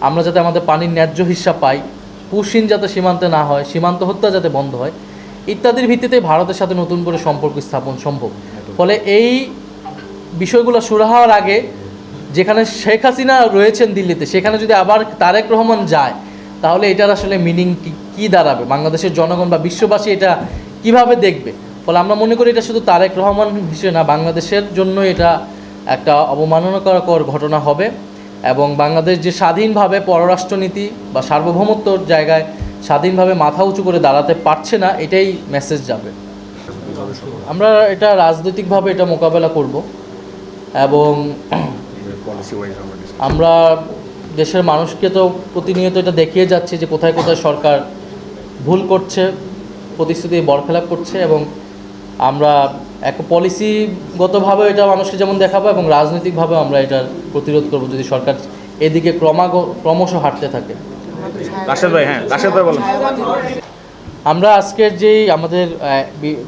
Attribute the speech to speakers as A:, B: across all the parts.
A: আমরা যাতে আমাদের পানির ন্যায্য হিস্সা পাই, পুশিন যাতে সীমান্তে না হয়, সীমান্ত হত্যা যাতে বন্ধ হয়, ইত্যাদির ভিত্তিতে ভারতের সাথে নতুন করে সম্পর্ক স্থাপন সম্ভব। ফলে এই বিষয়গুলো শুরু হওয়ার আগে যেখানে শেখ হাসিনা রয়েছেন দিল্লিতে, সেখানে যদি আবার তারেক রহমান যায়, তাহলে এটার আসলে মিনিং কী দাঁড়াবে, বাংলাদেশের জনগণ বা বিশ্ববাসী এটা কিভাবে দেখবে। ফলে আমরা মনে করি এটা শুধু তারেক রহমান হিসেবে না, বাংলাদেশের জন্য এটা একটা অবমাননাকর ঘটনা হবে এবং বাংলাদেশ যে স্বাধীনভাবে পররাষ্ট্রনীতি বা সার্বভৌমত্বর জায়গায় স্বাধীনভাবে মাথা উঁচু করে দাঁড়াতে পারছে না, এটাই মেসেজ যাবে। আমরা এটা রাজনৈতিকভাবে এটা মোকাবেলা করব এবং আমরা দেশের মানুষকে তো প্রতিনিয়ত এটা দেখিয়ে যাচ্ছি যে কোথায় কোথায় সরকার ভুল করছে, প্রতিশ্রুতি বরখেলাপ করছে, এবং আমরা এক পলিসিগতভাবে এটা মানুষকে যেমন দেখাবো এবং রাজনৈতিকভাবে আমরা এটার প্রতিরোধ করব যদি সরকার এদিকে ক্রমশ হাঁটতে থাকে। আমরা আজকের যেই আমাদের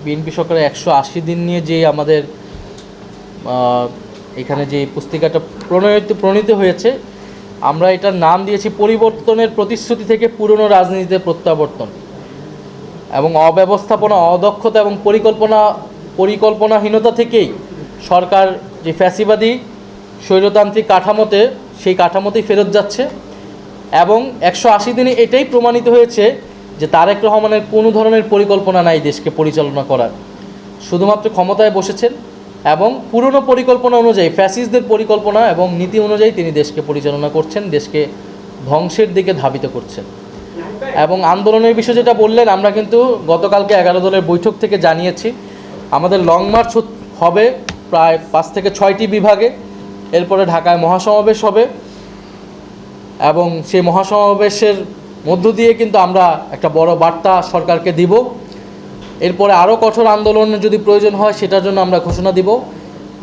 A: বিএনপি সরকারের 180 দিন নিয়ে যে আমাদের এখানে যে পুস্তিকাটা প্রণীত হয়েছে, আমরা এটার নাম দিয়েছি পরিবর্তনের প্রতিশ্রুতি থেকে পুরনো রাজনীতিতে প্রত্যাবর্তন। এবং অব্যবস্থাপনা, অদক্ষতা এবং পরিকল্পনাহীনতা থেকেই সরকার যে ফ্যাসিবাদী স্বৈরতান্ত্রিক কাঠামোতে, সেই কাঠামোতেই ফেরত যাচ্ছে। এবং 180 দিনে এটাই প্রমাণিত হয়েছে যে তারেক রহমানের কোনো ধরনের পরিকল্পনা নাই দেশকে পরিচালনা করার, শুধুমাত্র ক্ষমতায় বসেছেন এবং পুরনো পরিকল্পনা অনুযায়ী, ফ্যাসিস্টদের পরিকল্পনা এবং নীতি অনুযায়ী তিনি দেশকে পরিচালনা করছেন, দেশকে ধ্বংসের দিকে ধাবিত করছেন। এবং আন্দোলনের বিষয় যেটা বললেন, আমরা কিন্তু গতকালকে 11 দলের বৈঠক থেকে জানিয়েছি আমাদের লং মার্চ হবে প্রায় 5 থেকে 6টি বিভাগে, এরপরে ঢাকায় মহাসমাবেশ হবে এবং সেই মহাসমাবেশের মধ্য দিয়ে কিন্তু আমরা একটা বড় বার্তা সরকারকে দিব। এরপরে আরও কঠোর আন্দোলনের যদি প্রয়োজন হয় সেটার জন্য আমরা ঘোষণা দিব।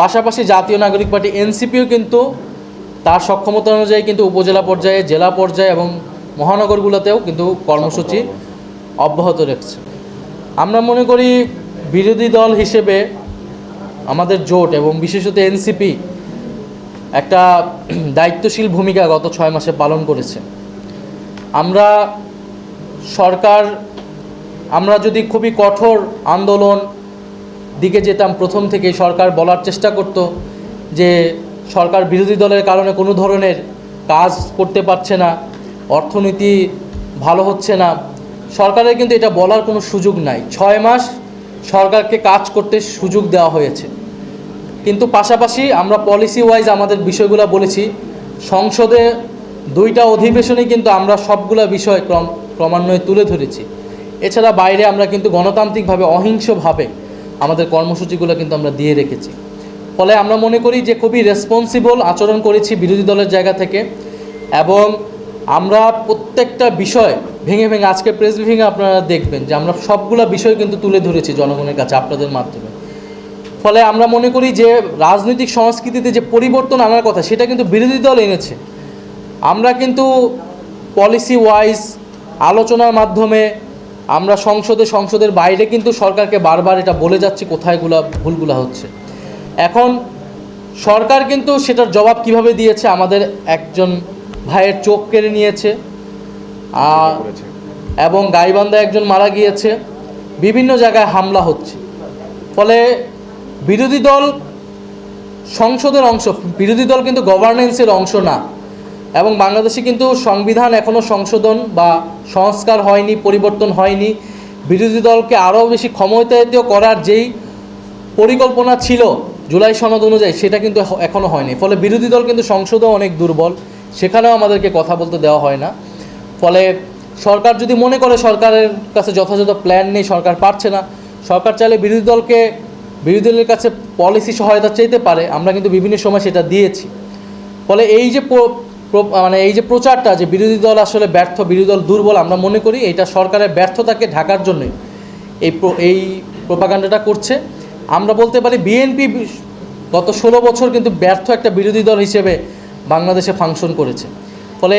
A: পাশাপাশি জাতীয় নাগরিক পার্টি এনসিপিও কিন্তু তার সক্ষমতা অনুযায়ী কিন্তু উপজেলা পর্যায়ে, জেলা পর্যায়ে এবং মহানগরগুলোতেও কিন্তু কর্মসূচি অব্যাহত রেখেছে। আমরা মনে করি বিরোধী দল হিসেবে আমাদের জোট এবং বিশেষত এনসিপি একটা দায়িত্বশীল ভূমিকা গত 6 মাসে পালন করেছে। আমরা যদি খুবই কঠোর আন্দোলন দিকে যেতাম, প্রথম থেকেই সরকার বলার চেষ্টা করত যে সরকার বিরোধী দলের কারণে কোনো ধরনের কাজ করতে পারছে না, অর্থনীতি ভালো হচ্ছে না, সরকারের কিন্তু এটা বলার কোনো সুযোগ নাই। 6 মাস সরকারকে কাজ করতে সুযোগ দেওয়া হয়েছে, কিন্তু পাশাপাশি আমরা পলিসি ওয়াইজ আমাদের বিষয়গুলো বলেছি। সংসদে 2টা অধিবেশনে কিন্তু আমরা সবগুলা বিষয় ক্রমান্বয়ে তুলে ধরেছি। এছাড়া বাইরে আমরা কিন্তু গণতান্ত্রিকভাবে, অহিংসভাবে আমাদের কর্মসূচিগুলো কিন্তু আমরা দিয়ে রেখেছি। ফলে আমরা মনে করি যে খুবই রেসপন্সিবল আচরণ করেছি বিরোধী দলের জায়গা থেকে, এবং আমরা প্রত্যেকটা বিষয় ভেঙে ভেঙে, আজকে প্রেস ব্রিফিংয়ে আপনারা দেখবেন যে আমরা সবগুলা বিষয় কিন্তু তুলে ধরেছি জনগণের কাছে আপনাদের মাধ্যমে। ফলে আমরা মনে করি যে রাজনৈতিক সংস্কৃতিতে যে পরিবর্তন আনার কথা, সেটা কিন্তু বিরোধী দল এনেছে। আমরা কিন্তু পলিসি ওয়াইজ আলোচনার মাধ্যমে আমরা সংসদের বাইরে কিন্তু সরকারকে বারবার এটা বলে যাচ্ছি কোথায়গুলা ভুলগুলা হচ্ছে। এখন সরকার কিন্তু সেটার জবাব কিভাবে দিয়েছে, আমাদের একজন ভাইয়ের চোখ কেড়ে নিয়েছে এবং গাইবান্ধায় একজন মারা গিয়েছে, বিভিন্ন জায়গায় হামলা হচ্ছে। ফলে বিরোধী দল সংসদের অংশ, বিরোধী দল কিন্তু গভর্নেন্সের অংশ না। এবং বাংলাদেশে কিন্তু সংবিধান এখনও সংশোধন বা সংস্কার হয়নি, পরিবর্তন হয়নি। বিরোধী দলকে আরও বেশি ক্ষমতায়িত করার যেই পরিকল্পনা ছিল জুলাই সনদ অনুযায়ী, সেটা কিন্তু এখনও হয়নি। ফলে বিরোধী দল কিন্তু সংসদেও অনেক দুর্বল, সেখানেও আমাদেরকে কথা বলতে দেওয়া হয় না। ফলে সরকার যদি মনে করে সরকারের কাছে যথাযথ প্ল্যান নেই, সরকার পারছে না, সরকার চাইলে বিরোধী দলের কাছে পলিসি সহায়তা চাইতে পারে। আমরা কিন্তু বিভিন্ন সময় সেটা দিয়েছি। ফলে এই যে প্রচারটা যে বিরোধী দল আসলে ব্যর্থ, বিরোধী দল দুর্বল, আমরা মনে করি এটা সরকারের ব্যর্থতাকে ঢাকার জন্যই এই প্রোপাগান্ডাটা করছে। আমরা বলতে পারি বিএনপি গত 16 বছর কিন্তু ব্যর্থ একটা বিরোধী দল হিসেবে বাংলাদেশে ফাংশন করেছে। ফলে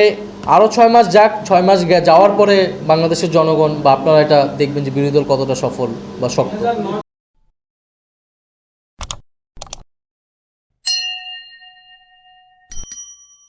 A: আরও 6 মাস যাক, 6 মাস যাওয়ার পরে বাংলাদেশের জনগণ বা আপনারা এটা দেখবেন যে বিরোধী দল কতটা সফল বা শক্ত।